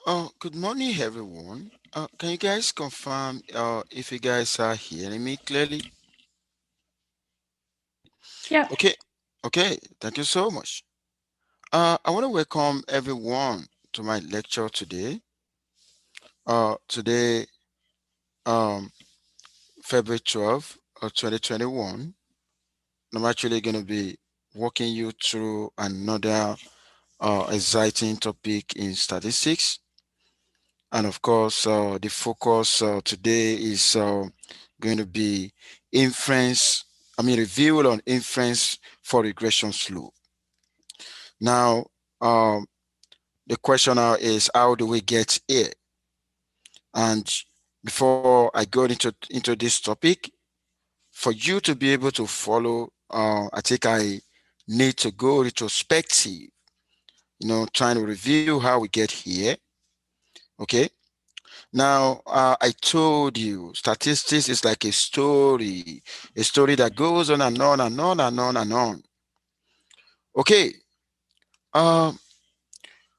Good morning, everyone. Can you guys confirm if you guys are hearing me clearly? Yep. Okay, okay, thank you so much. I want to welcome everyone to my lecture today. Today, um, February 12th, 2021. I'm actually going to be walking you through another exciting topic in statistics. And of course, the focus today is going to be review on inference for regression slope. Now, um, the question now is how do we get here? And before I go into this topic, for you to be able to follow, I think I need to go retrospective, trying to review how we get here. Okay. Now, I told you statistics is like a story that goes on and on and on and on and on. Okay, um,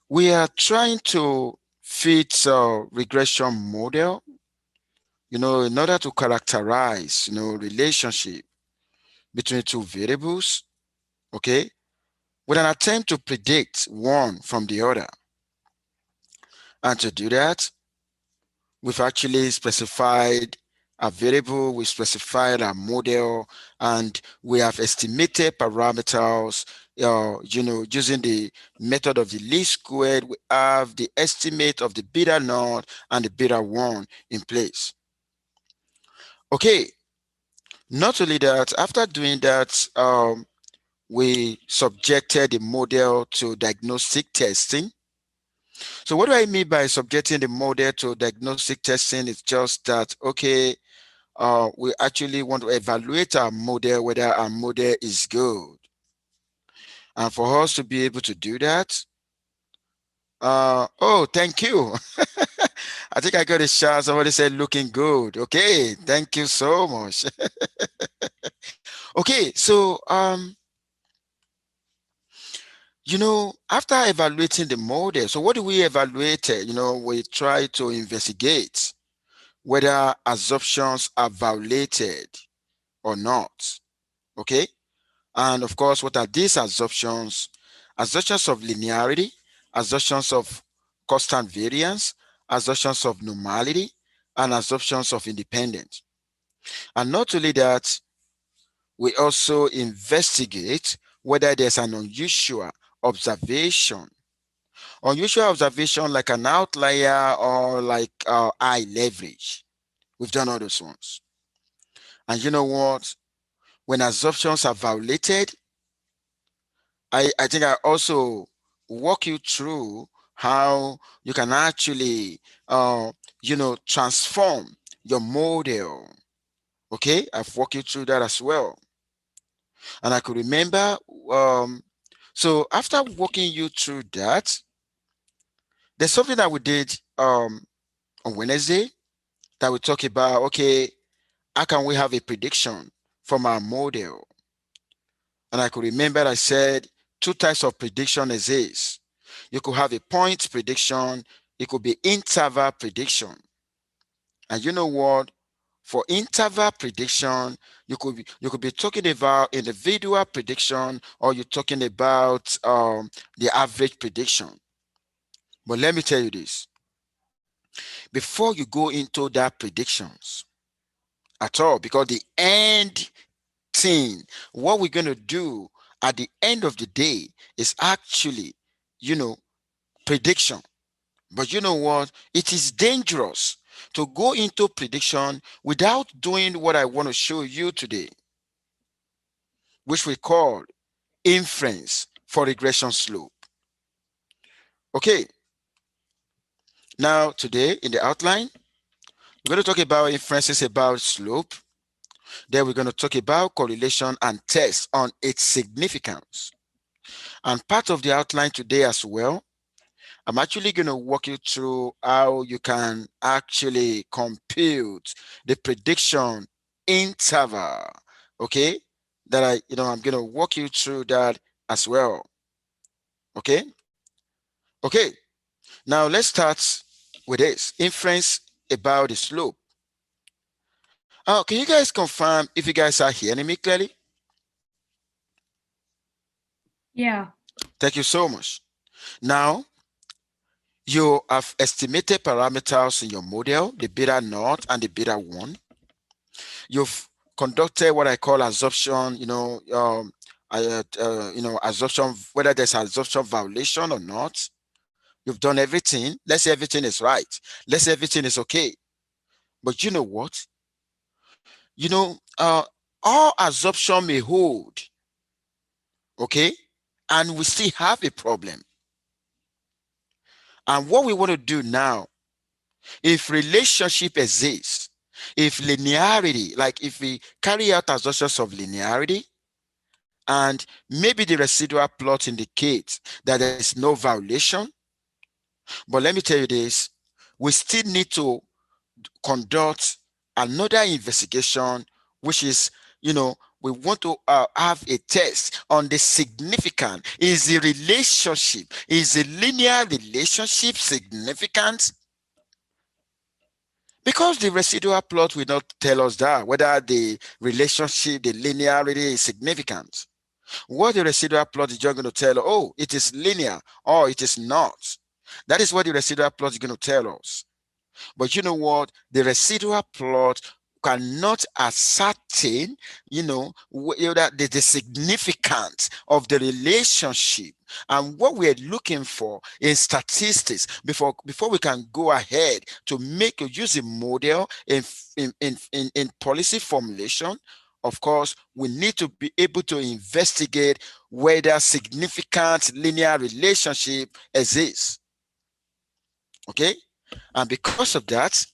we are trying to fit a regression model, in order to characterize, relationship between two variables, okay, with an attempt to predict one from the other. And to do that, we've actually specified a variable, we specified a model, and we have estimated parameters. Using the method of the least squared, we have the estimate of the beta naught and the beta 1 in place. Okay, not only that, after doing that, we subjected the model to diagnostic testing. So what do I mean by subjecting the model to diagnostic testing? It's just that, okay, we actually want to evaluate our model, whether our model is good. And for us to be able to do that, oh, thank you. I think I got a shot. Somebody said looking good. Okay, thank you so much. Okay, so after evaluating the model, so what do we evaluate? We try to investigate whether assumptions are violated or not. Okay. And of course, what are these assumptions? Assumptions of linearity, assumptions of constant variance, assumptions of normality, and assumptions of independence. And not only that, we also investigate whether there's an observation, unusual observation like an outlier or like high leverage. We've done all those ones. And you know what? When assumptions are violated, I think I also walk you through how you can actually, transform your model. Okay, I've walked you through that as well. And I could remember, so after walking you through that, there's something that we did on Wednesday that we talk about, okay, how can we have a prediction from our model? And I could remember I said two types of prediction exist. You could have a point prediction, it could be interval prediction. And you know what? For interval prediction, you could be talking about individual prediction, or you're talking about the average prediction. But let me tell you this: before you go into that predictions at all, because the end thing, what we're going to do at the end of the day is actually, you know, prediction. But you know what? It is dangerous to go into prediction without doing what I want to show you today, which we call inference for regression slope. Okay, now today in the outline, we're going to talk about inferences about slope. Then we're going to talk about correlation and test on its significance. And part of the outline today as well, I'm actually going to walk you through how you can actually compute the prediction interval. Okay, that I'm going to walk you through that as well. Okay, okay. Now let's start with this inference about the slope. Can you guys confirm if you guys are hearing me clearly? Yeah. Thank you so much. Now, you have estimated parameters in your model, the beta naught and the beta 1. You've conducted what I call absorption, absorption, whether there's absorption violation or not. You've done everything. Let's say everything is right. Let's say everything is okay. But you know what? All absorption may hold, okay? And we still have a problem. And what we want to do now, if relationship exists, if linearity, like if we carry out assumptions of linearity, and maybe the residual plot indicates that there is no violation, but let me tell you this, we still need to conduct another investigation, which is, we want to have a test on the significance. Is the relationship, is the linear relationship significant? Because the residual plot will not tell us that, whether the relationship, the linearity is significant. What the residual plot is just going to tell, oh, it is linear or it is not. That is what the residual plot is going to tell us. But you know what? The residual plot cannot ascertain, that the significance of the relationship. And what we're looking for in statistics before we can go ahead to make or use a model in policy formulation. Of course, we need to be able to investigate whether significant linear relationship exists. Okay, and because of that,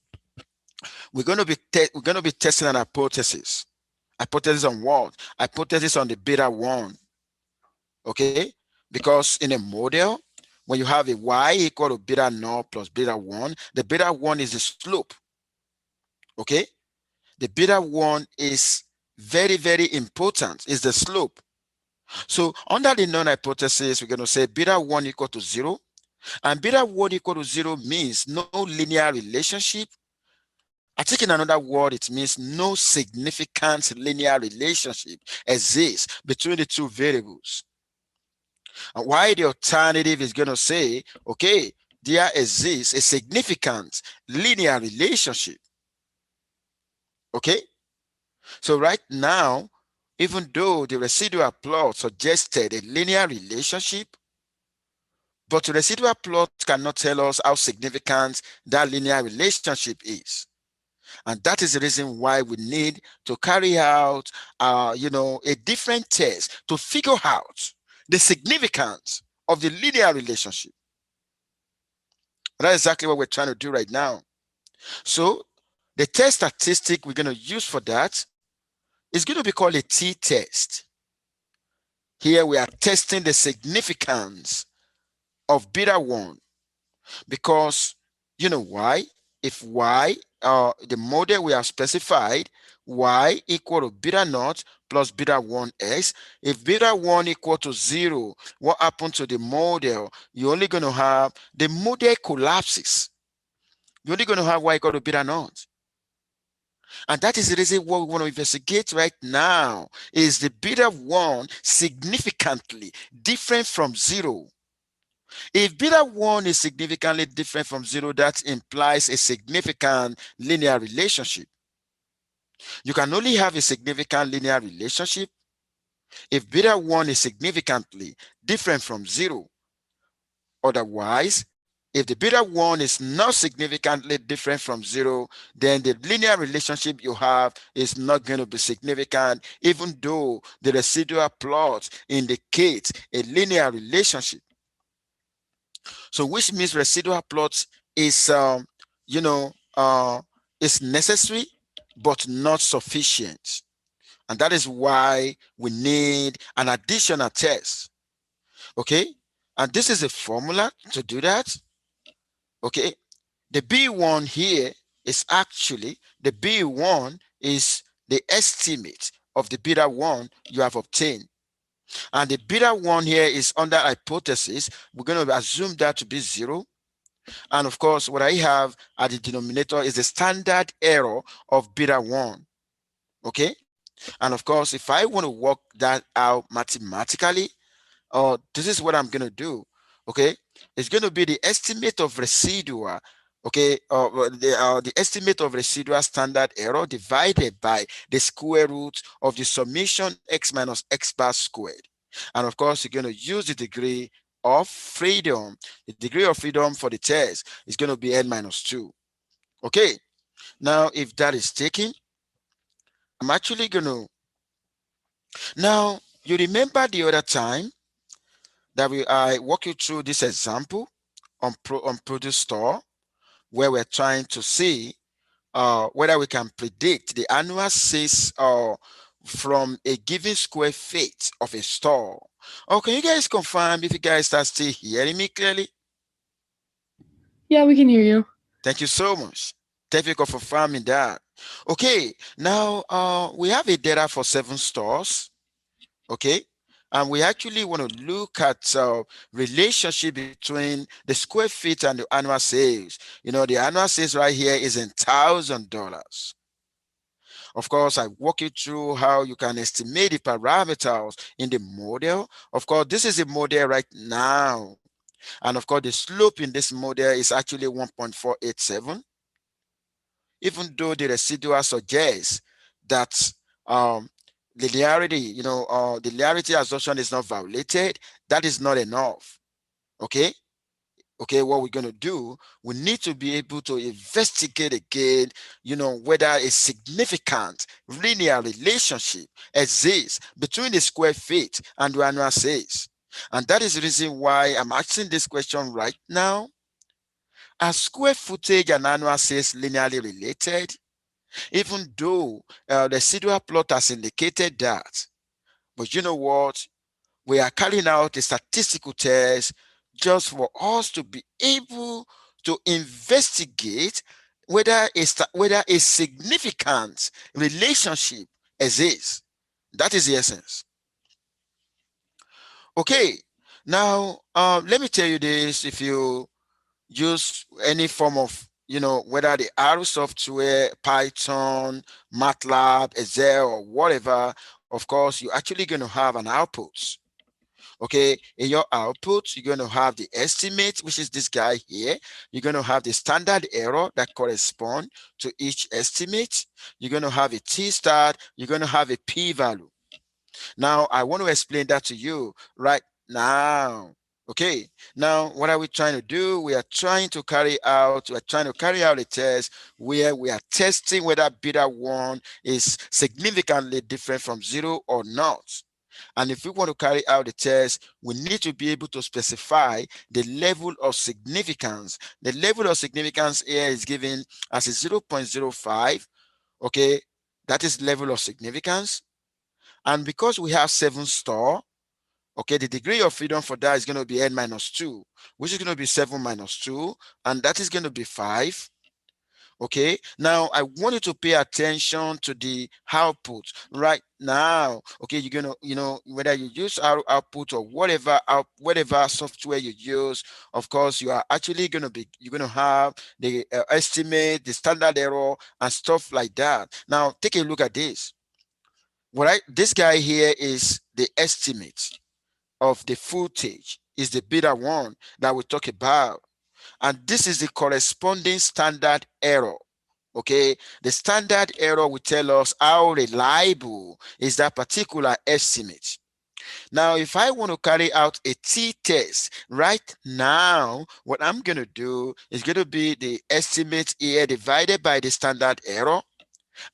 we're going to be testing an hypothesis. Hypothesis on what? Hypothesis on the beta 1. Okay, because in a model, when you have a y equal to beta naught plus beta 1, the beta 1 is the slope. Okay, the beta 1 is very, very important, is the slope. So under the known hypothesis, we're going to say beta 1 equal to 0. And beta 1 equal to 0 means no linear relationship. I think in another word, it means no significant linear relationship exists between the two variables. And why the alternative is going to say, okay, there exists a significant linear relationship. Okay, so right now, even though the residual plot suggested a linear relationship, but the residual plot cannot tell us how significant that linear relationship is. And that is the reason why we need to carry out, a different test to figure out the significance of the linear relationship. That's exactly what we're trying to do right now. So the test statistic we're going to use for that is going to be called a t-test. Here we are testing the significance of beta 1 because you know why? If y, the model we have specified, y equal to beta naught plus beta 1x, if beta 1 equal to 0, what happened to the model? You're only going to have, the model collapses. You're only going to have y equal to beta naught. And that is the reason what we want to investigate right now is the beta 1 significantly different from 0. If beta 1 is significantly different from 0, that implies a significant linear relationship. You can only have a significant linear relationship if beta 1 is significantly different from 0. Otherwise, if the beta 1 is not significantly different from 0, then the linear relationship you have is not going to be significant, even though the residual plot indicates a linear relationship. So which means residual plot is, is necessary, but not sufficient. And that is why we need an additional test. Okay. And this is a formula to do that. Okay. The B1 here is actually, the B1 is the estimate of the beta 1 you have obtained. And the beta 1 here is under hypothesis. We're going to assume that to be 0. And of course, what I have at the denominator is the standard error of beta 1. Okay. And of course, if I want to work that out mathematically, this is what I'm going to do. Okay. It's going to be the estimate of residual. Okay. The estimate of residual standard error divided by the square root of the summation x minus x bar squared. And of course, you're going to use the degree of freedom. The degree of freedom for the test is going to be n minus 2. Okay. Now, if that is taken, I'm actually going to. Now, you remember the other time that I walk you through this example on produce store, where we're trying to see whether we can predict the annual sales from a given square feet of a store. Oh, can you guys confirm if you guys are still hearing me clearly? Yeah, we can hear you. Thank you so much. Thank you for confirming that. Okay, now we have a data for 7 stores. Okay, and we actually want to look at relationship between the square feet and the annual sales. You know, the annual sales right here is in $1,000. Of course, I walk you through how you can estimate the parameters in the model. Of course, this is a model right now, and of course the slope in this model is actually 1.487, even though the residual suggests that um, linearity, the linearity assumption is not violated. That is not enough. Okay. Okay, what we're going to do, we need to be able to investigate again, whether a significant linear relationship exists between the square feet and the annual sales. And that is the reason why I'm asking this question right now. Are square footage and annual sales linearly related? Even though the residual plot has indicated that. But you know what? We are carrying out a statistical test just for us to be able to investigate whether a significant relationship exists. That is the essence. Okay, now let me tell you this. If you use any form of, whether the R software, Python, MATLAB, Excel, or whatever, of course, you're actually going to have an output. Okay, in your output, you're going to have the estimate, which is this guy here. You're going to have the standard error that correspond to each estimate. You're going to have a t-stat. You're going to have a p-value. Now, I want to explain that to you right now. Okay, now what are we trying to do? We're trying to carry out a test where we are testing whether beta 1 is significantly different from 0 or not. And if we want to carry out the test, we need to be able to specify the level of significance. The level of significance here is given as a 0.05. Okay, that is level of significance. And because we have 7 store, okay, the degree of freedom for that is going to be n minus 2, which is going to be 7 minus 2, and that is going to be 5. Okay, now I want you to pay attention to the output right now. Okay, you're gonna, whether you use our output or whatever software you use, of course, you're gonna have the estimate, the standard error, and stuff like that. Now, take a look at this. This guy here is the estimate of the footage, is the beta 1 that we talk about. And this is the corresponding standard error. Okay, the standard error will tell us how reliable is that particular estimate. Now, if I want to carry out a t-test right now, what I'm going to do is going to be the estimate here divided by the standard error.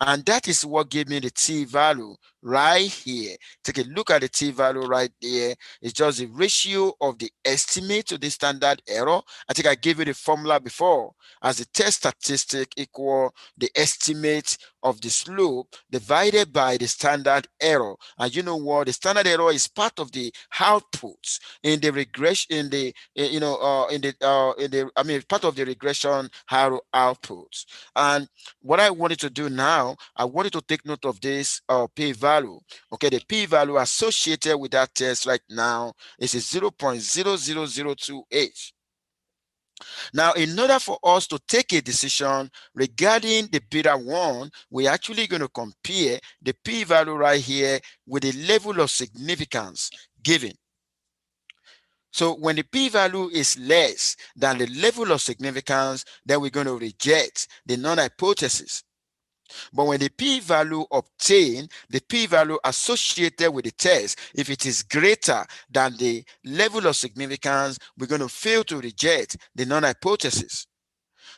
And that is what gave me the t-value right here. Take a look at the t-value right there. It's just the ratio of the estimate to the standard error. I think I gave you the formula before, as the test statistic equal the estimate of the slope divided by the standard error. And you know what? The standard error is part of the outputs in the regression, part of the regression outputs. And what I wanted to do now, I wanted to take note of this p-value. Okay, the p-value associated with that test right now is a 0.00028. Now, in order for us to take a decision regarding the beta 1, we're actually going to compare the p-value right here with the level of significance given. So when the p-value is less than the level of significance, then we're going to reject the non-hypothesis. But when the p-value obtained, the p-value associated with the test, if it is greater than the level of significance, we're going to fail to reject the non-hypothesis.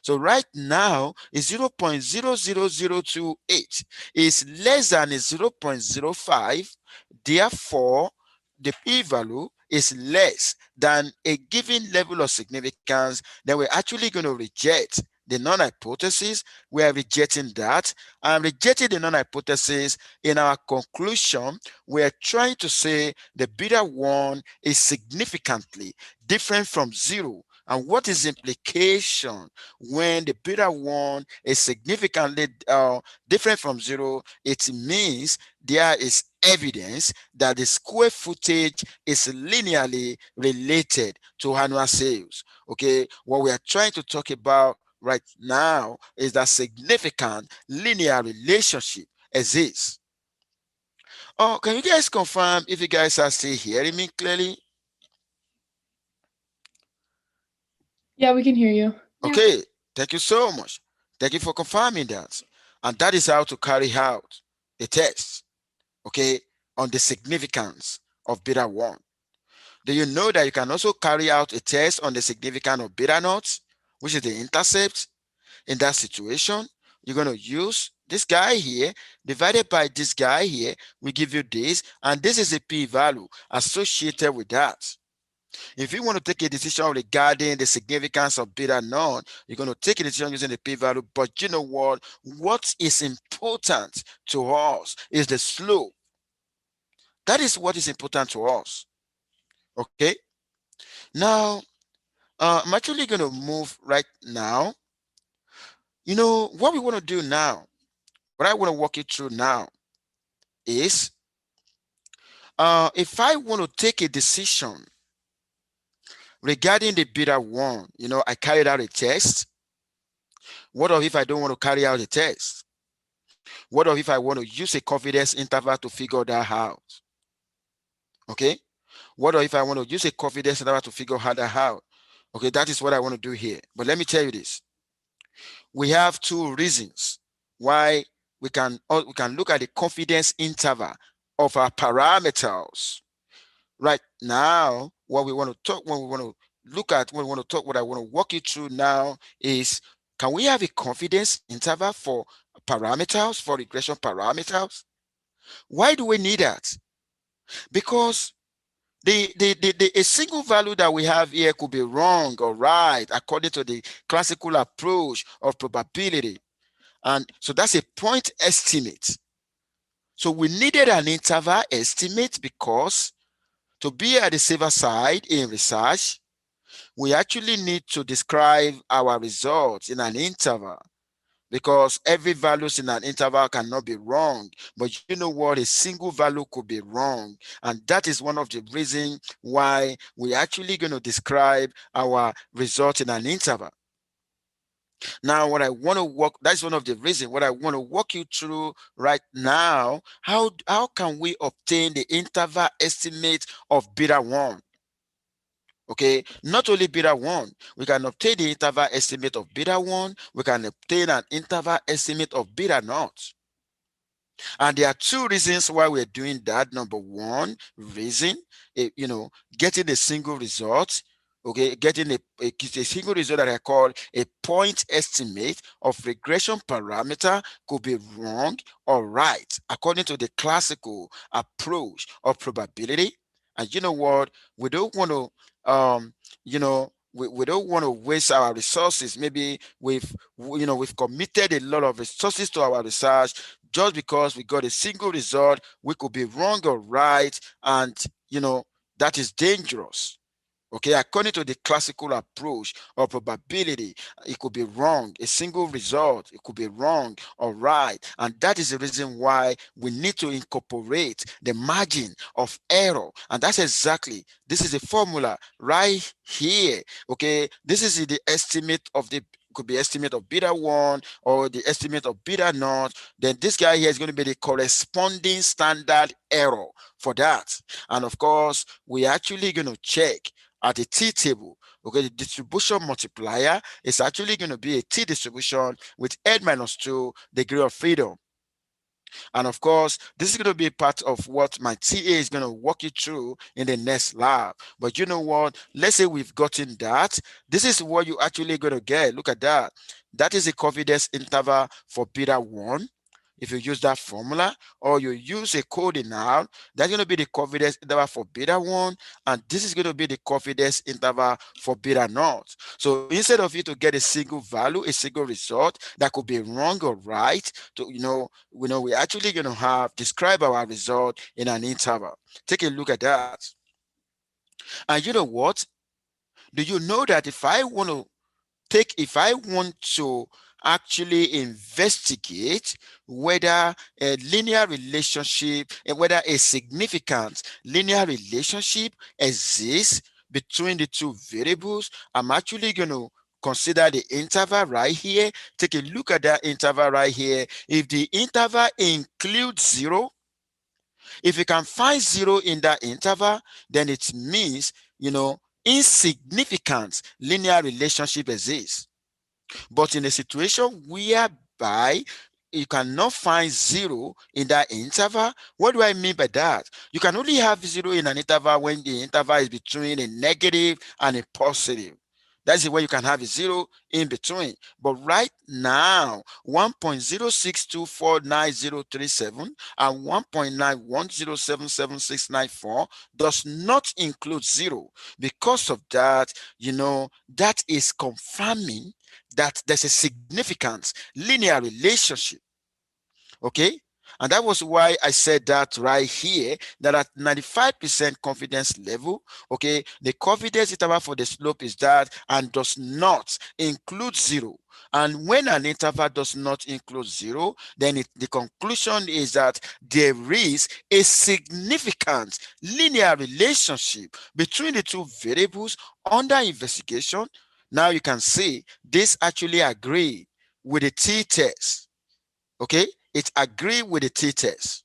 So right now is 0.00028 is less than 0.05. Therefore, the p-value is less than a given level of significance. Then we're actually going to reject the non-hypothesis. We are rejecting that. And rejecting the non-hypothesis, in our conclusion, we are trying to say the beta 1 is significantly different from 0. And what is implication when the beta 1 is significantly different from 0? It means there is evidence that the square footage is linearly related to annual sales. Okay, what we are trying to talk about right now is that significant linear relationship exists. Oh, can you guys confirm if you guys are still hearing me clearly? Yeah, we can hear you. Okay, thank you so much. Thank you for confirming that. And that is how to carry out a test, okay, on the significance of beta 1. Do you know that you can also carry out a test on the significance of beta naught, which is the intercept? In that situation, you're going to use this guy here divided by this guy here. We give you this, and this is a p-value associated with that. If you want to take a decision regarding the significance of beta naught, you're going to take a decision using the p-value. But you know what? What is important to us is the slope. That is what is important to us. Okay. Now, I'm actually going to move right now. You know, what we want to do now, what I want to walk you through now is if I want to take a decision regarding the beta 1, you know, I carried out a test. What if I don't want to carry out a test? What if I want to use a confidence interval to figure that out? Okay. What if I want to use a confidence interval to figure that out? Okay, that is what I want to do here. But let me tell you this. We have two reasons why we can look at the confidence interval of our parameters. Right now, what we want to talk, when we want to look at, when we want to talk, what I want to walk you through now is, can we have a confidence interval for parameters, for regression parameters? Why do we need that? Because a single value that we have here could be wrong or right according to the classical approach of probability. And so that's a point estimate. So we needed an interval estimate because to be at the safer side in research, we actually need to describe our results in an interval, because every values in an interval cannot be wrong. But you know what? A single value could be wrong. And that is one of the reasons why we're actually going to describe our results in an interval. Now, what I want to walk, that's one of the reasons what I want to walk you through right now. How can we obtain the interval estimate of beta 1? Okay, not only beta 1, we can obtain the interval estimate of beta 1, we can obtain an interval estimate of beta naught. And there are two reasons why we're doing that. Number one reason, getting a single result, okay, getting a single result that I call a point estimate of regression parameter could be wrong or right according to the classical approach of probability. And you know what? We don't want to, we don't want to waste our resources. Maybe we've committed a lot of resources to our research just because we got a single result. We could be wrong or right, and that is dangerous. Okay, according to the classical approach or probability, it could be wrong. A single result, it could be wrong or right. And that is the reason why we need to incorporate the margin of error. And that's exactly, this is the formula right here. Okay, this is the estimate of the, could be estimate of beta 1 or the estimate of beta naught. Then this guy here is going to be the corresponding standard error for that. And of course, we're actually going to check at a t table. Okay, the distribution multiplier is actually going to be a t distribution with n minus 2 degree of freedom. And of course, this is going to be part of what my TA is going to walk you through in the next lab. But you know what? Let's say we've gotten that. This is what you're actually going to get. Look at that. That is a confidence interval for beta 1. If you use that formula, or you use a codinal, that's going to be the confidence interval for beta 1, and this is going to be the confidence interval for beta naught. So instead of you to get a single value, a single result that could be wrong or right, to we're actually going to have describe our result in an interval. Take a look at that. And you know what? Do you know that if I want to actually investigate whether a linear relationship and whether a significant linear relationship exists between the two variables, I'm actually going to consider the interval right here. Take a look at that interval right here. If the interval includes 0, if you can find 0 in that interval, then it means, insignificant linear relationship exists. But in a situation whereby you cannot find 0 in that interval, what do I mean by that? You can only have 0 in an interval when the interval is between a negative and a positive. That's the way you can have a 0 in between. But right now, 1.0624937 and 1.910776694 does not include 0. Because of that, that is confirming that there's a significant linear relationship. Okay, and that was why I said that right here, that at 95% confidence level, okay, the confidence interval for the slope is that and does not include 0. And when an interval does not include 0, then the conclusion is that there is a significant linear relationship between the two variables under investigation. Now you can see this actually agree with the t-test. Okay, it agree with the t-test.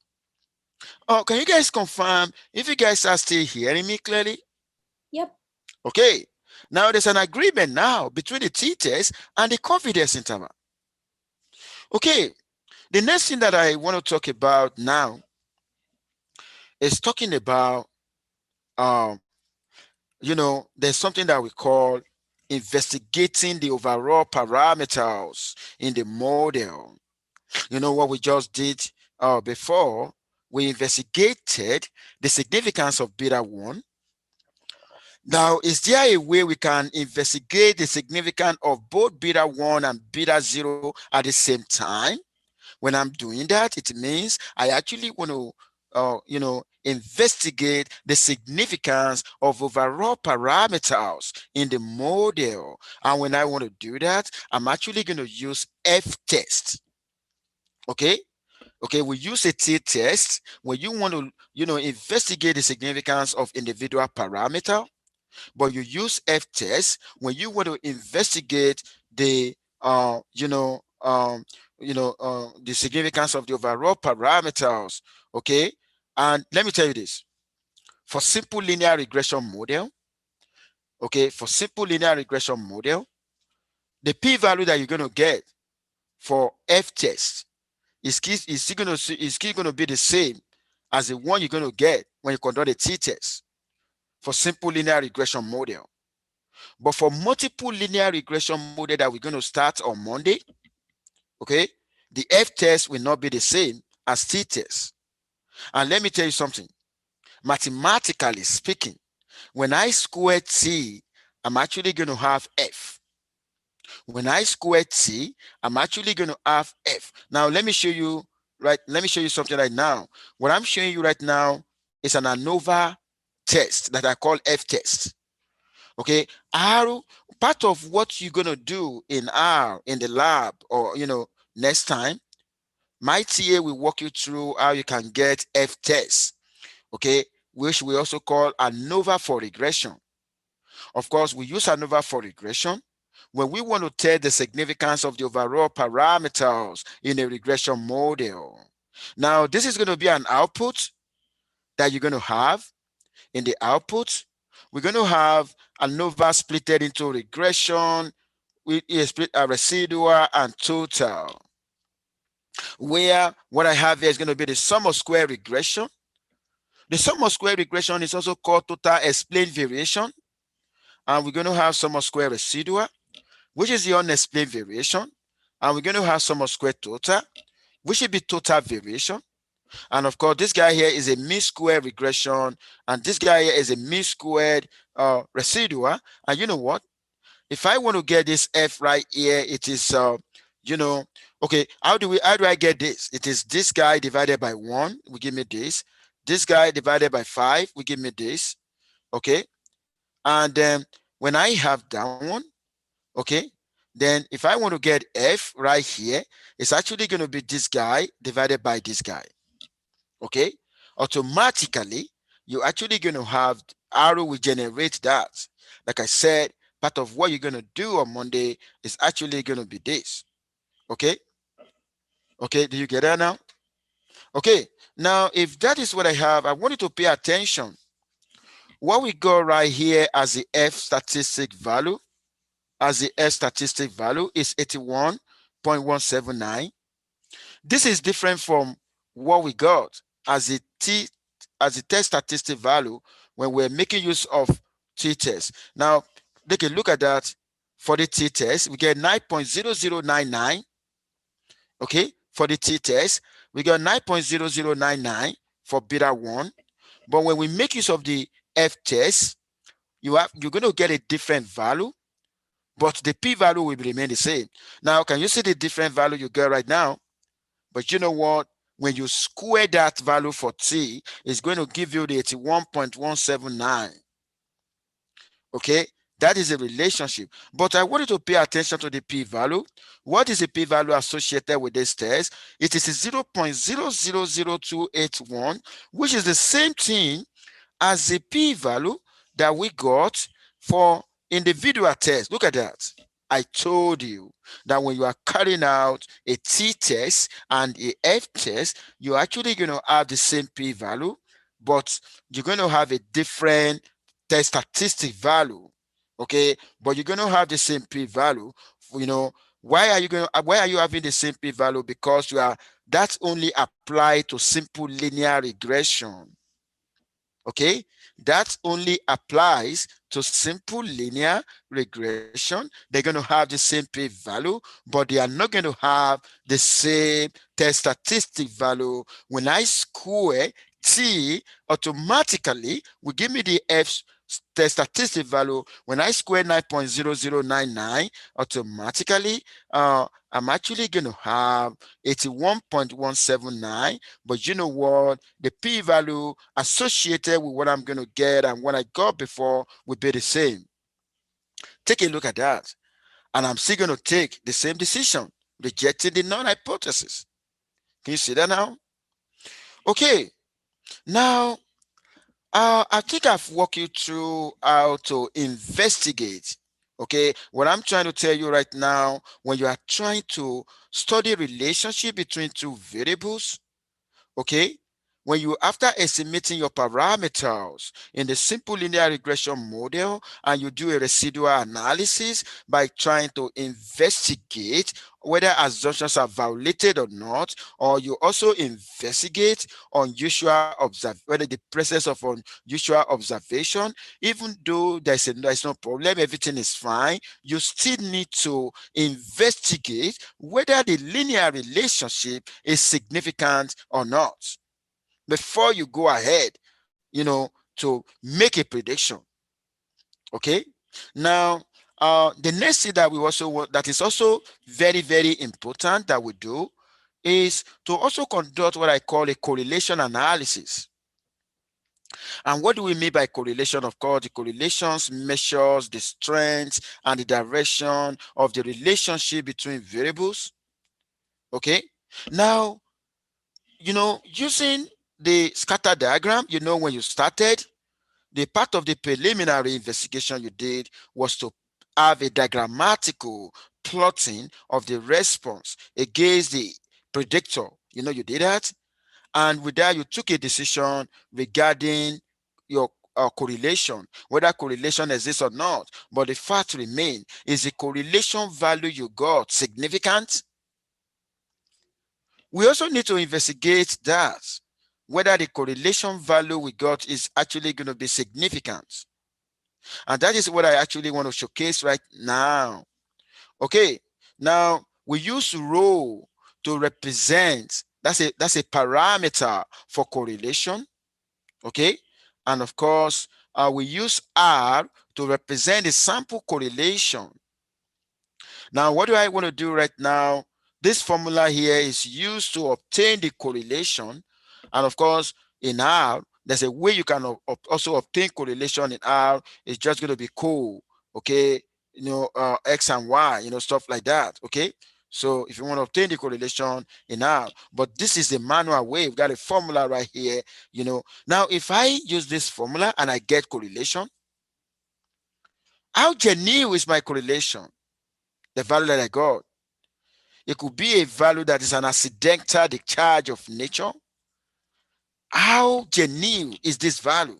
Oh, can you guys confirm if you guys are still hearing me clearly? Yep. Okay, now there's an agreement now between the t-test and the confidence interval. Okay, the next thing that I want to talk about now is talking about, um, there's something that we call investigating the overall parameters in the model. You know what we just did before? We investigated the significance of beta 1. Now, is there a way we can investigate the significance of both beta 1 and beta 0 at the same time? When I'm doing that, it means I actually want to investigate the significance of overall parameters in the model. And when I want to do that, I'm actually going to use f-test. Okay, we use a t-test when you want to, investigate the significance of individual parameter, but you use f-test when you want to investigate the, the significance of the overall parameters. Okay, and let me tell you this: for simple linear regression model, the p-value that you're going to get for f-test is still going to be the same as the one you're going to get when you conduct a t-test for simple linear regression model. But for multiple linear regression model that we're going to start on Monday, okay, the f-test will not be the same as t-test. And let me tell you something. Mathematically speaking, when I square t, I'm actually going to have f. When I square t, I'm actually going to have f. Now, let me show you, right? Let me show you something right now. What I'm showing you right now is an ANOVA test that I call f-test. Okay, R, part of what you're gonna do in R in the lab, or next time, my TA will walk you through how you can get F test, okay, which we also call ANOVA for regression. Of course, we use ANOVA for regression when we want to test the significance of the overall parameters in a regression model. Now, this is going to be an output that you're going to have. In the output, we're going to have ANOVA splitted into regression, with a split a residual and total, where what I have here is going to be the sum of square regression. The sum of square regression is also called total explained variation. And we're going to have sum of square residual, which is the unexplained variation. And we're going to have sum of square total, which should be total variation. And of course, this guy here is a mean square regression. And this guy here is a mean squared residual. And you know what? If I want to get this F right here, it is, okay, how do I get this? It is this guy divided by 1 will give me this. This guy divided by 5 will give me this. Okay. And then when I have that one, okay, then if I want to get F right here, it's actually going to be this guy divided by this guy. Okay. Automatically, you're actually going to have arrow will generate that. Like I said, part of what you're going to do on Monday is actually going to be this. Okay. Okay. Do you get that now? Okay. Now, if that is what I have, I want you to pay attention. What we got right here as the F statistic value, is 81.179. This is different from what we got as the test statistic value when we're making use of t-test. Now, take a look at that. For the t-test, we get 9.0099. Okay, for the t-test, we got 9.0099 for beta 1. But when we make use of the f-test, you're going to get a different value, but the p-value will remain the same. Now, can you see the different value you get right now? But you know what? When you square that value for t, it's going to give you the 81.179. Okay, that is a relationship. But I wanted to pay attention to the p-value. What is the p-value associated with this test? It is 0.000281, which is the same thing as the p-value that we got for individual test. Look at that. I told you that when you are carrying out a t-test and a f-test, you're actually going to have the same p-value, but you're going to have a different test statistic value. Okay, but you're going to have the same p-value. You know, why are you having the same p-value? Because that's only applied to simple linear regression. Okay, that only applies to simple linear regression. They're going to have the same p-value, but they are not going to have the same test statistic value. When I square t, automatically will give me the f test statistic value. When I square 9.0099, automatically I'm actually going to have 81.179. But you know what? The p-value associated with what I'm going to get and what I got before will be the same. Take a look at that. And I'm still going to take the same decision, rejecting the null hypothesis. Can you see that now? Okay. Now, I think I've walked you through how to investigate. Okay. What I'm trying to tell you right now, when you are trying to study relationship between two variables, okay, when you, after estimating your parameters in the simple linear regression model, and you do a residual analysis by trying to investigate whether assumptions are violated or not, or you also investigate whether the presence of unusual observation, even though there's no problem, everything is fine, you still need to investigate whether the linear relationship is significant or not before you go ahead, to make a prediction. Okay. Now, the next thing that we also want, that is also very, very important that we do, is to also conduct what I call a correlation analysis. And what do we mean by correlation? Of course, the correlations measures the strength and the direction of the relationship between variables. Okay. Now, using the scatter diagram, when you started, the part of the preliminary investigation you did was to have a diagrammatical plotting of the response against the predictor. You did that. And with that, you took a decision regarding your correlation, whether correlation exists or not. But the fact remains, is the correlation value you got significant? We also need to investigate that, whether the correlation value we got is actually going to be significant. And that is what I actually want to showcase right now. Okay, now we use rho to represent, that's a parameter for correlation. Okay, and of course, we use R to represent the sample correlation. Now, what do I want to do right now? This formula here is used to obtain the correlation. And of course, in R, there's a way you can also obtain correlation in R. It's just going to be cool, okay? X and Y, stuff like that, okay? So if you want to obtain the correlation in R, but this is the manual way. We've got a formula right here. Now, if I use this formula and I get correlation, how genuine is my correlation? The value that I got. It could be a value that is an accidental discharge of nature. How genuine is this value?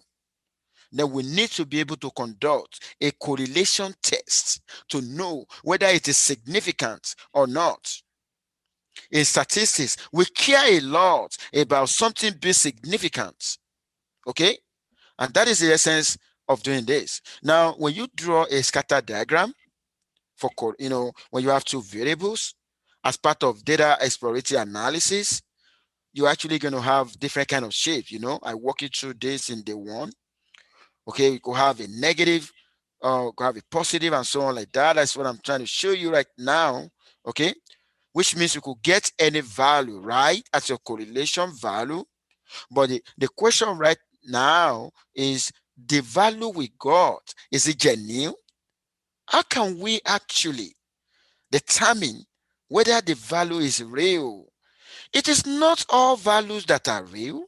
Then we need to be able to conduct a correlation test to know whether it is significant or not. In statistics, we care a lot about something being significant. Okay? And that is the essence of doing this. Now, when you draw a scatter diagram for, when you have two variables as part of data exploratory analysis, you're actually going to have different kind of shapes. I walk you through this in day one. Okay, you could have a negative, you could have a positive, and so on like that. That's what I'm trying to show you right now. Okay, which means you could get any value, right, as your correlation value. But the question right now is, the value we got, is it genuine? How can we actually determine whether the value is real? It is not all values that are real.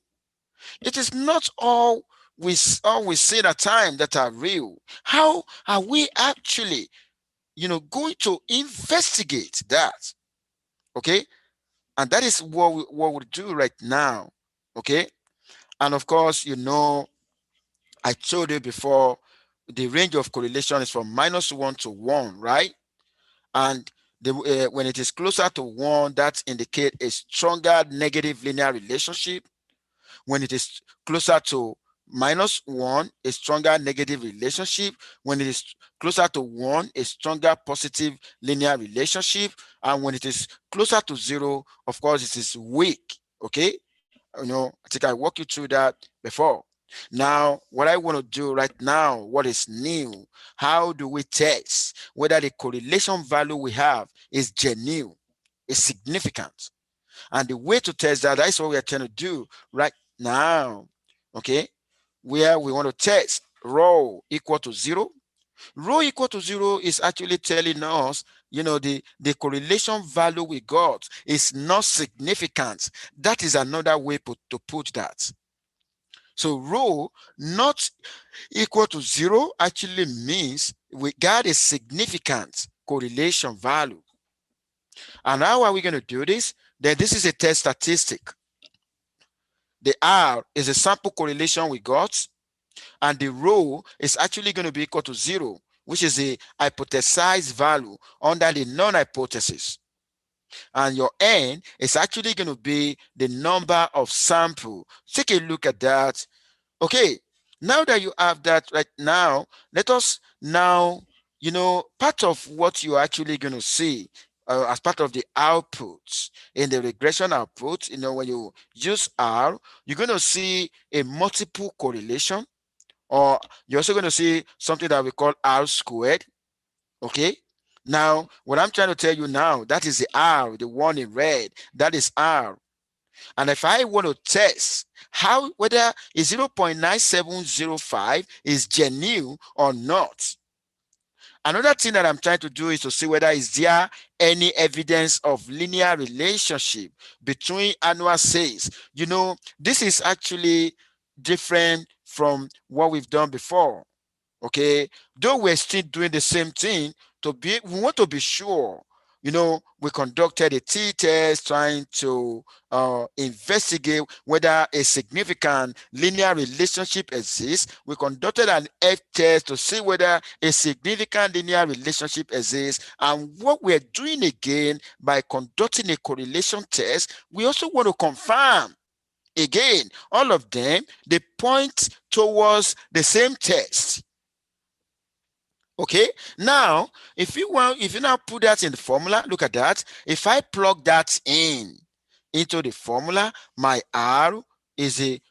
It is not all we see at time that are real. How are we actually, going to investigate that? Okay, and that is what we do right now. Okay, and of course, I told you before, the range of correlation is from -1 to 1, right? And when it is closer to 1, that indicates a stronger negative linear relationship. When it is closer to -1, a stronger negative relationship. When it is closer to 1, a stronger positive linear relationship. And when it is closer to 0, of course, it is weak. Okay, I think I walked you through that before. Now, what I want to do right now, what is new? How do we test whether the correlation value we have is genuine, is significant? And the way to test that's what we are trying to do right now. Okay, where we want to test rho equal to 0. Rho equal to 0 is actually telling us, the correlation value we got is not significant. That is another way to put that. So rho not equal to 0 actually means we got a significant correlation value. And how are we going to do this? Then this is a test statistic. The R is a sample correlation we got, and the rho is actually going to be equal to 0, which is a hypothesized value under the non-hypothesis. And your N is actually going to be the number of sample. Take a look at that. Okay, now that you have that right now, let us now, part of what you're actually going to see as part of the outputs in the regression output, when you use R, you're going to see a multiple correlation, or you're also going to see something that we call R squared. Okay, now what I'm trying to tell you now, that is the R, the one in red, that is R. And if I want to test how whether a 0.9705 is genuine or not, another thing that I'm trying to do is to see whether is there any evidence of linear relationship between annual sales. This is actually different from what we've done before. Okay, though we're still doing the same thing, we want to be sure. We conducted a t-test trying to investigate whether a significant linear relationship exists. We conducted an f-test to see whether a significant linear relationship exists. And what we're doing again by conducting a correlation test, we also want to confirm. Again, all of them, they point towards the same test. Okay, now if you now put that in the formula, look at that. If I plug that into the formula, my R is a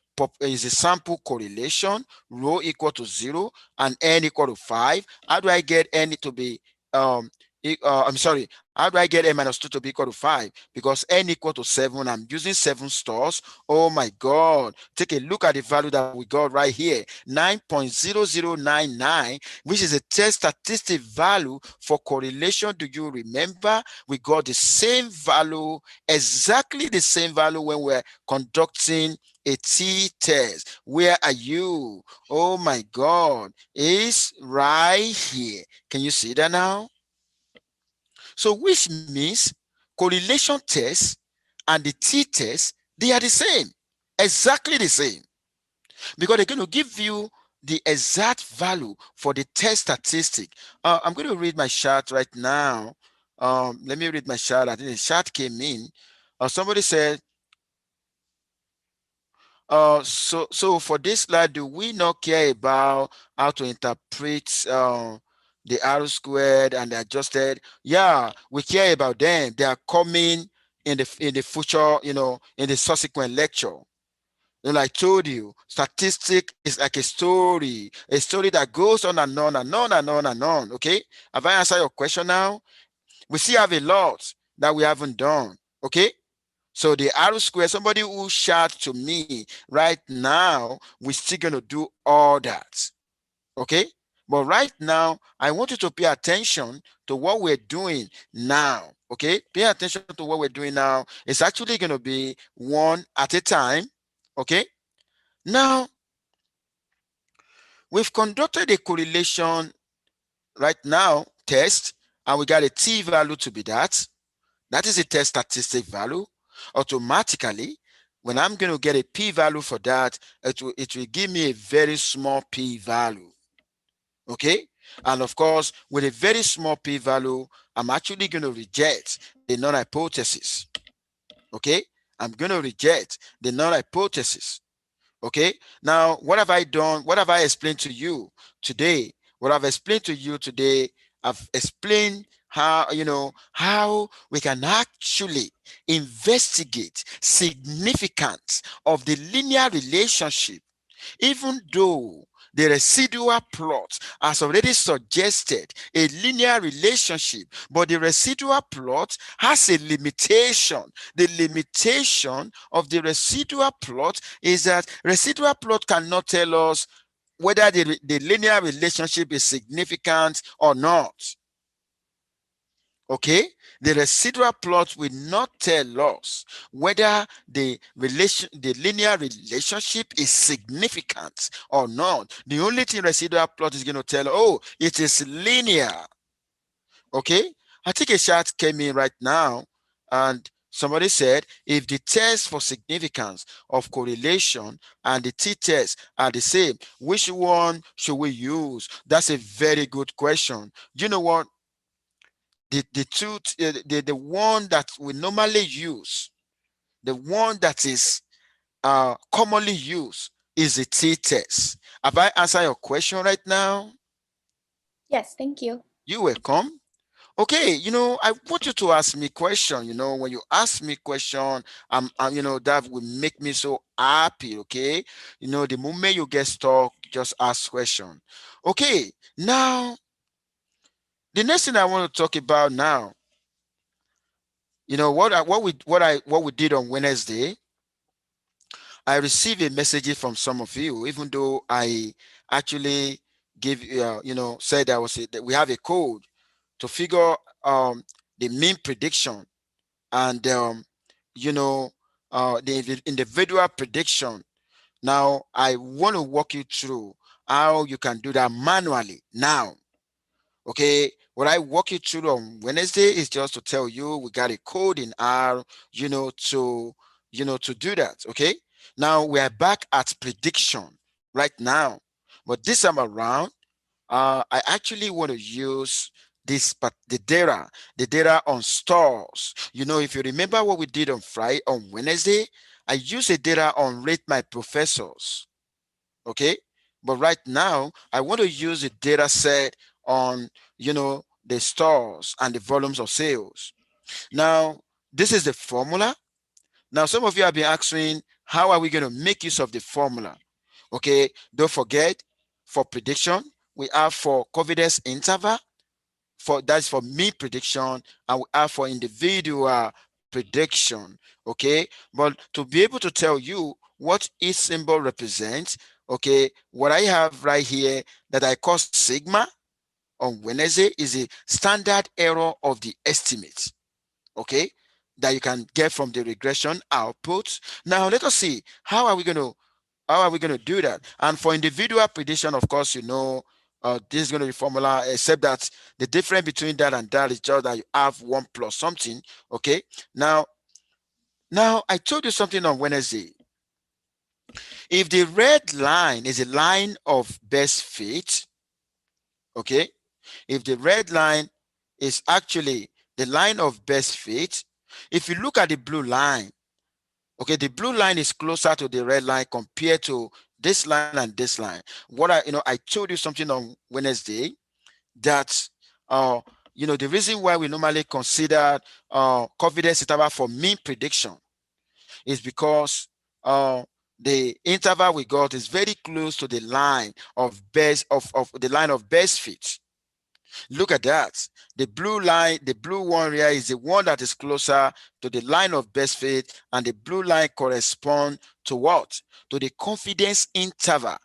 sample correlation, rho equal to 0 and n equal to 5. How do I get n to be I'm sorry, how do I get n minus 2 to be equal to 5? Because n equal to 7, I'm using 7 stores. Oh my God, take a look at the value that we got right here, 9.0099, which is a test statistic value for correlation. Do you remember? We got the same value, exactly the same value when we're conducting a t-test. Where are you? Oh my God, it's right here. Can you see that now? So which means correlation test and the t-test, they are the same, exactly the same, because they're going to give you the exact value for the test statistic. I'm going to read my chart right now. Let me read my chart. I think the chart came in. Somebody said, so for this slide, do we not care about how to interpret the R squared and the adjusted? Yeah, we care about them. They are coming in the future, in the subsequent lecture. Like I told you, statistic is like a story that goes on and on and on and on and on. Okay, have I answered your question now? We still have a lot that we haven't done. Okay. So the R square, somebody who shout to me right now, we're still going to do all that. Okay. But right now, I want you to pay attention to what we're doing now. Okay. Pay attention to what we're doing now. It's actually going to be one at a time. Okay. Now, we've conducted a correlation right now test, and we got a t value to be that. That is a test statistic value. Automatically, when I'm going to get a p-value for that, it will give me a very small p-value. Okay? And of course, with a very small p-value, I'm actually going to reject the null hypothesis. Okay? I'm going to reject the null hypothesis. Okay, now what have I done? What have I explained to you today? What I've explained to you today, I've explained how we can actually investigate significance of the linear relationship, even though the residual plot has already suggested a linear relationship, but the residual plot has a limitation. The limitation of the residual plot is that residual plot cannot tell us whether the linear relationship is significant or not. Okay, the residual plot will not tell us whether the linear relationship is significant or not. The only thing residual plot is going to tell, oh, it is linear. Okay, I think a chat came in right now, and somebody said, if the test for significance of correlation and the t-test are the same, which one should we use? That's a very good question. Do you know what? The one that we normally use, the one that is commonly used, is the t-test. Have I answered your question right now? Yes, thank you. You're welcome. Okay, I want you to ask me question. When you ask me question, that will make me so happy. Okay, the moment you get stuck, just ask question. Okay, now the next thing I want to talk about now, what we did on Wednesday. I receive a message from some of you, even though I actually give said that we have a code to figure um, the mean prediction and you know the individual prediction. Now I want to walk you through how you can do that manually now. Okay, what I walk you through on Wednesday is just to tell you we got a code in R, to do that. Okay, now we are back at prediction right now, but this time around, I actually want to use but the data on stores. If you remember what we did on Wednesday, I used the data on rate my professors. Okay, but right now I want to use the data set on the stores and the volumes of sales. Now this is the formula. Now some of you have been asking, how are we going to make use of the formula? Okay, don't forget, for prediction we have for confidence interval, for that's for mean prediction, and we have for individual prediction. Okay, but to be able to tell you what each symbol represents, okay, what I have right here that I call sigma on Wednesday is a standard error of the estimate. Okay, that you can get from the regression output. Now let us see, how are we going to do that? And for individual prediction, of course, this is going to be formula, except that the difference between that and that is just that you have one plus something. Okay. Now I told you something on Wednesday. If the red line is a line of best fit, okay, if the red line is actually the line of best fit, if you look at the blue line, okay, the blue line is closer to the red line compared to this line and this line. I told you something on Wednesday that, the reason why we normally consider confidence interval for mean prediction is because uh, the interval we got is very close to the line of the line of best fit. Look at that. The blue line, the blue one here is the one that is closer to the line of best fit, and the blue line corresponds to what? To the confidence interval,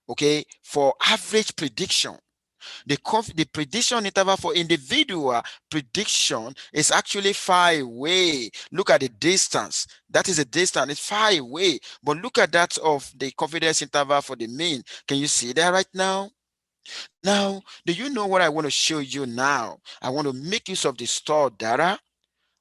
okay, for average prediction. The prediction interval for individual prediction is actually far away. Look at the distance. That is a distance. It's far away. But look at that of the confidence interval for the mean. Can you see that right now? Now, do you know what I want to show you now? I want to make use of the stored data,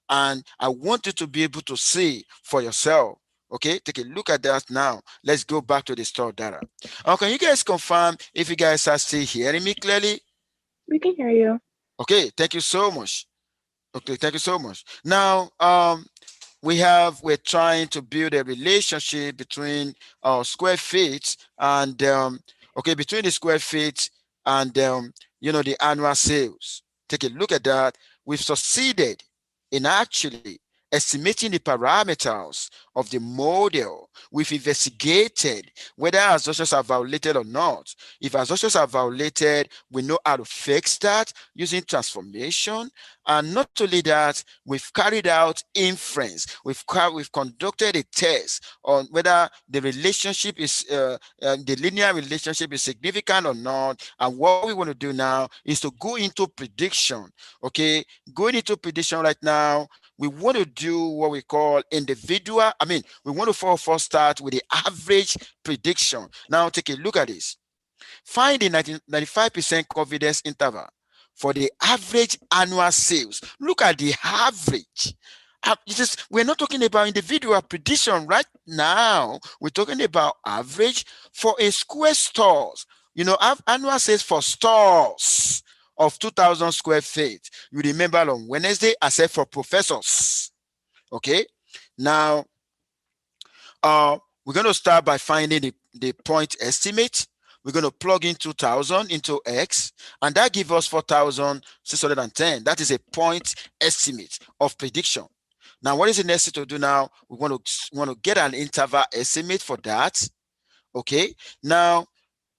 and I want you to be able to see for yourself. Okay, take a look at that now. Let's go back to the stored data. Can you guys confirm if you guys are still hearing me clearly? We can hear you. Okay, thank you so much. Okay, thank you so much. Now, we're trying to build a relationship between square feet and between the square feet and the annual sales. Take a look at that. We've succeeded in actually estimating the parameters of the model. We've investigated whether assumptions are violated or not. If assumptions are violated, we know how to fix that using transformation. And not only that, we've carried out inference. We've conducted a test on whether the linear relationship is significant or not. And what we want to do now is to go into prediction. Okay, going into prediction right now, we want to do what we call individual. We want to first start with the average prediction. Now take a look at this. Find the 95% confidence interval for the average annual sales. Look at the average. We're not talking about individual prediction right now. We're talking about average for a square stores. Annual sales for stores of 2,000 square feet. You remember on Wednesday, I said for professors. Okay. Now, we're going to start by finding the point estimate. We're going to plug in 2,000 into X, and that gives us 4,610. That is a point estimate of prediction. Now, what is the next thing to do now? We want to get an interval estimate for that. Okay. Now,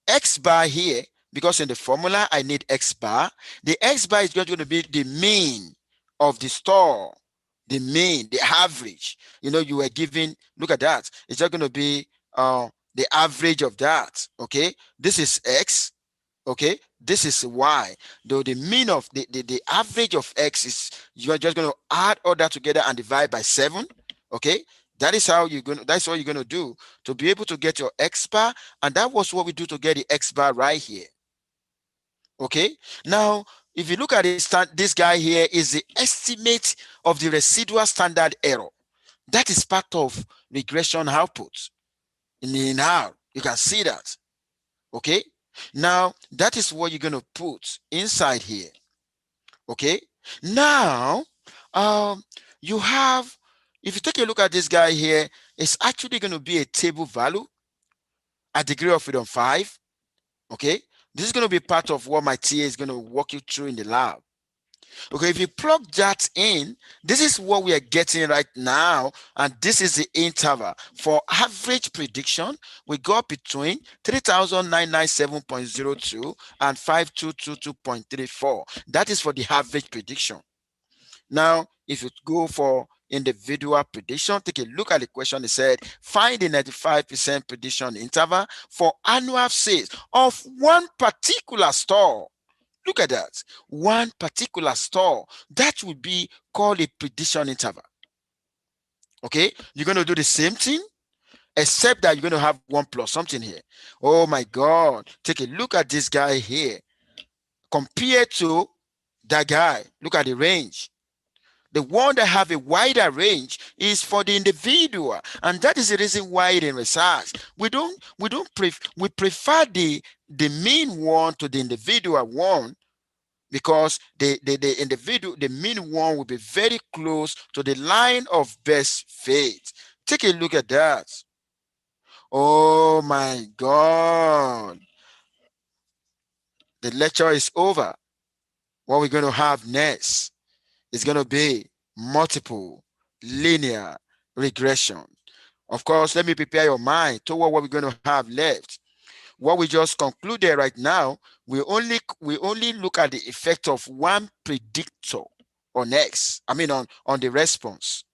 X bar here, because in the formula I need X bar. The X bar is just going to be the mean of the store, the mean, the average. You were given, look at that. It's just going to be the average of that. Okay, this is X. Okay, this is Y. Though the mean of the average of X is, you are just going to add all that together and divide by 7. Okay, that is how you're going to, that's what you're going to do to be able to get your X bar. And that was what we do to get the X bar right here. Okay, now if you look at this guy here is the estimate of the residual standard error. That is part of regression output in R. You can see that. Okay, now that is what you're going to put inside here. Okay, now you have, if you take a look at this guy here, it's actually going to be a table value at degree of freedom 5. Okay, this is going to be part of what my TA is going to walk you through in the lab. Okay, if you plug that in, this is what we are getting right now, and this is the interval. For average prediction, we got between 3,997.02 and 5,222.34. That is for the average prediction. Now, if you go for individual prediction, take a look at the question. It said, find the 95% prediction interval for annual sales of one particular store. Look at that. One particular store. That would be called a prediction interval. Okay, you're going to do the same thing, except that you're going to have 1 plus something here. Oh my God. Take a look at this guy here. Compared to that guy, look at the range. The one that have a wider range is for the individual, and that is the reason why in research we prefer the mean one to the individual one, because the mean one will be very close to the line of best fit. Take a look at that. Oh my God. The lecture is over. What we're going to have next is going to be multiple linear regression. Of course, let me prepare your mind toward what we're going to have left. What we just concluded right now, we only look at the effect of one predictor on X. I mean on the response.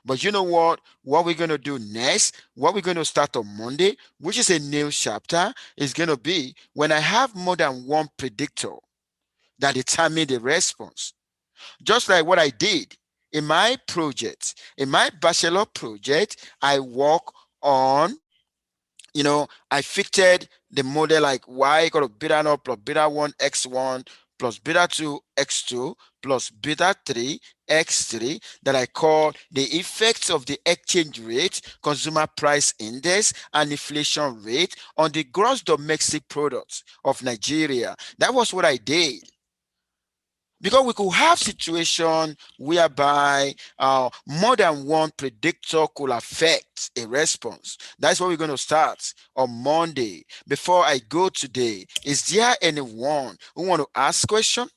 But you know what? What we're going to do next, what we're going to start on Monday, which is a new chapter, is going to be when I have more than one predictor that determine the response. Just like what I did in my project, in my bachelor project, I work on, I fitted the model like y equal to beta naught plus beta 1 x1 plus beta 2 x2 plus beta 3 x3 that I call the effects of the exchange rate, consumer price index, and inflation rate on the gross domestic product of Nigeria. That was what I did. Because we could have situation whereby more than one predictor could affect a response. That's what we're going to start on Monday. Before I go today, is there anyone who want to ask question?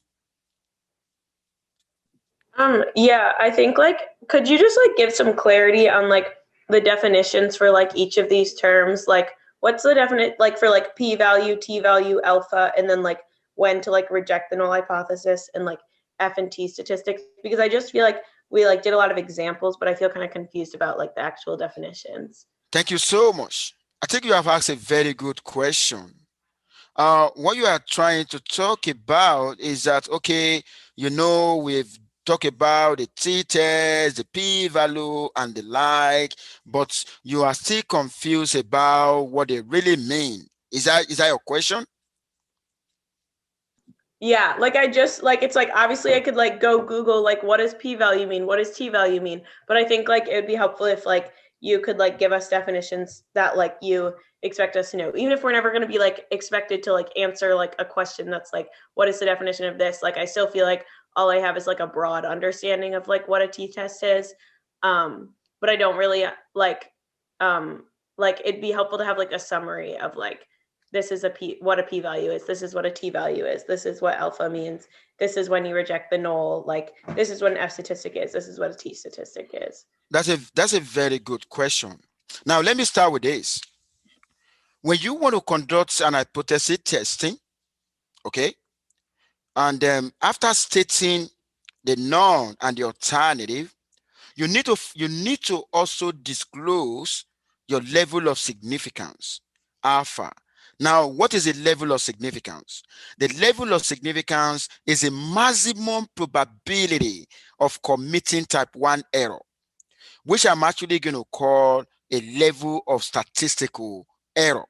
Yeah, I think like could you just like give some clarity on like the definitions for like each of these terms? Like what's the definite like for like p value, t value, alpha, and then like when to like reject the null hypothesis and like F and T statistics? Because I just feel like we like did a lot of examples, but I feel kind of confused about like the actual definitions. Thank you so much. I think you have asked a very good question. What you are trying to talk about is that, okay, we've talked about the t-test, the p-value, and the like, but you are still confused about what they really mean. Is that your question? Yeah, like I just like it's like obviously I could like go Google like what does p value mean? What does t value mean? But I think like it would be helpful if like you could like give us definitions that like you expect us to know. Even if we're never going to be like expected to like answer like a question that's like what is the definition of this? Like I still feel like all I have is like a broad understanding of like what a t-test is. But I don't really um like it'd be helpful to have like a summary of like this is what a p value is, this is what a t value is, this is what alpha means, this is when you reject the null, like this is what an F statistic is, this is what a T statistic is. That's a very good question. Now let me start with this. When you want to conduct an hypothesis testing, okay, and after stating the known and the alternative, you need to also disclose your level of significance, alpha. Now, what is the level of significance? The level of significance is a maximum probability of committing type 1 error, which I'm actually going to call a level of statistical error.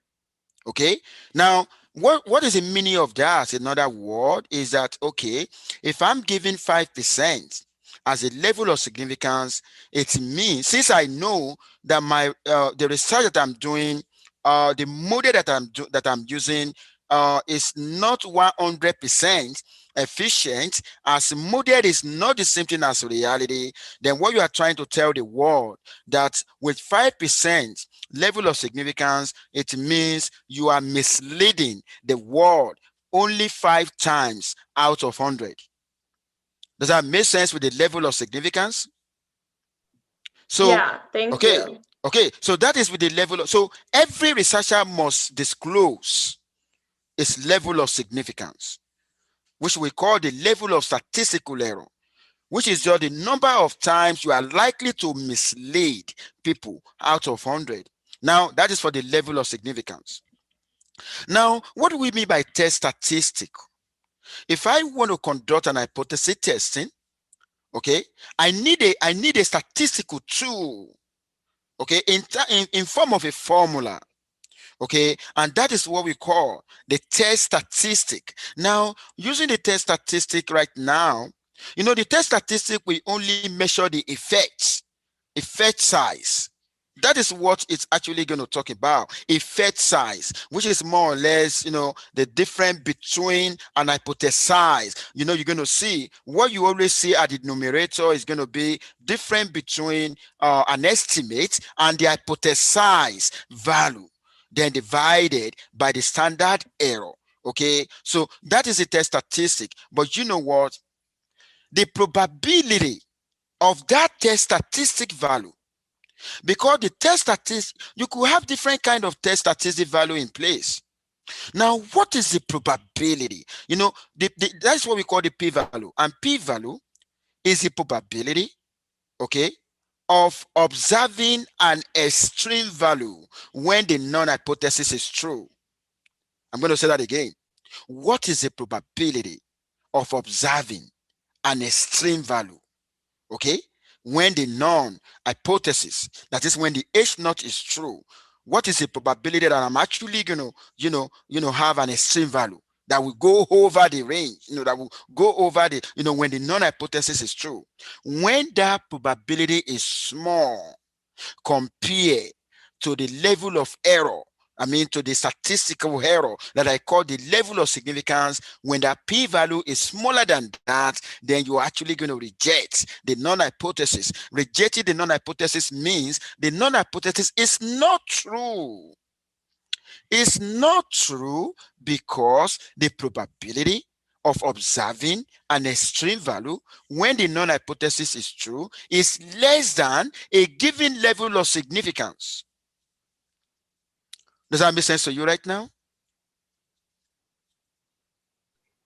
Okay. Now, what is the meaning of that? Another word is that, okay, if I'm giving 5% as a level of significance, it means, since I know that my the research that I'm doing, the model that I'm using is not 100% efficient, as model is not the same thing as reality, then what you are trying to tell the world that with 5% level of significance, it means you are misleading the world only 5 times out of 100. Does that make sense with the level of significance? So, Yeah, thank okay, you. okay, so that is with the level of, so every researcher must disclose its level of significance, which we call the level of statistical error, which is just the number of times you are likely to mislead people out of 100. Now, that is for the level of significance. Now, what do we mean by test statistic? If I want to conduct an hypothesis testing, okay, I need a statistical tool, okay, in form of a formula, okay, and that is what we call the test statistic. Now, using the test statistic right now, the test statistic will only measure the effect size. That is what it's actually going to talk about, effect size, which is more or less, the difference between an hypothesis. You're going to see what you always see at the numerator is going to be different between an estimate and the hypothesis value, then divided by the standard error. Okay, so that is a test statistic. But you know what? The probability of that test statistic value, because the test statistic, you could have different kind of test statistic value in place. Now, what is the probability? That's what we call the p-value, and p-value is the probability, okay, of observing an extreme value when the non-hypothesis is true. I'm going to say that again. What is the probability of observing an extreme value, okay, when the non-hypothesis, that is when the H naught is true? What is the probability that I'm actually going to, have an extreme value that will go over the range, that will go over the, when the non-hypothesis is true? When that probability is small compared to the level of error, to the statistical error that I call the level of significance, when that p-value is smaller than that, then you're actually going to reject the non-hypothesis. Rejecting the non-hypothesis means the non-hypothesis is not true. It's not true because the probability of observing an extreme value when the non-hypothesis is true is less than a given level of significance. Does that make sense to you right now?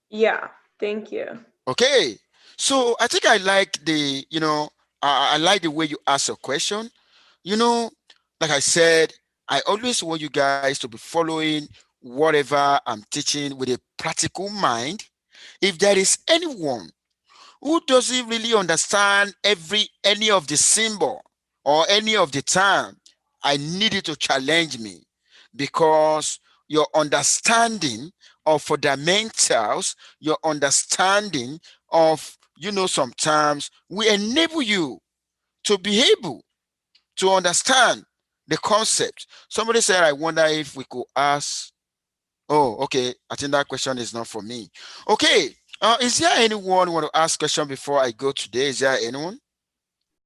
Yeah, thank you. Okay. So I think I like I like the way you ask a question. Like I said, I always want you guys to be following whatever I'm teaching with a practical mind. If there is anyone who doesn't really understand any of the symbol or any of the term, I need you to challenge me, because your understanding of fundamentals, your understanding of some terms will enable you to be able to understand the concept. Somebody said, I wonder if we could ask. Oh, okay. I think that question is not for me. Okay. Is there anyone who want to ask question before I go today? Is there anyone?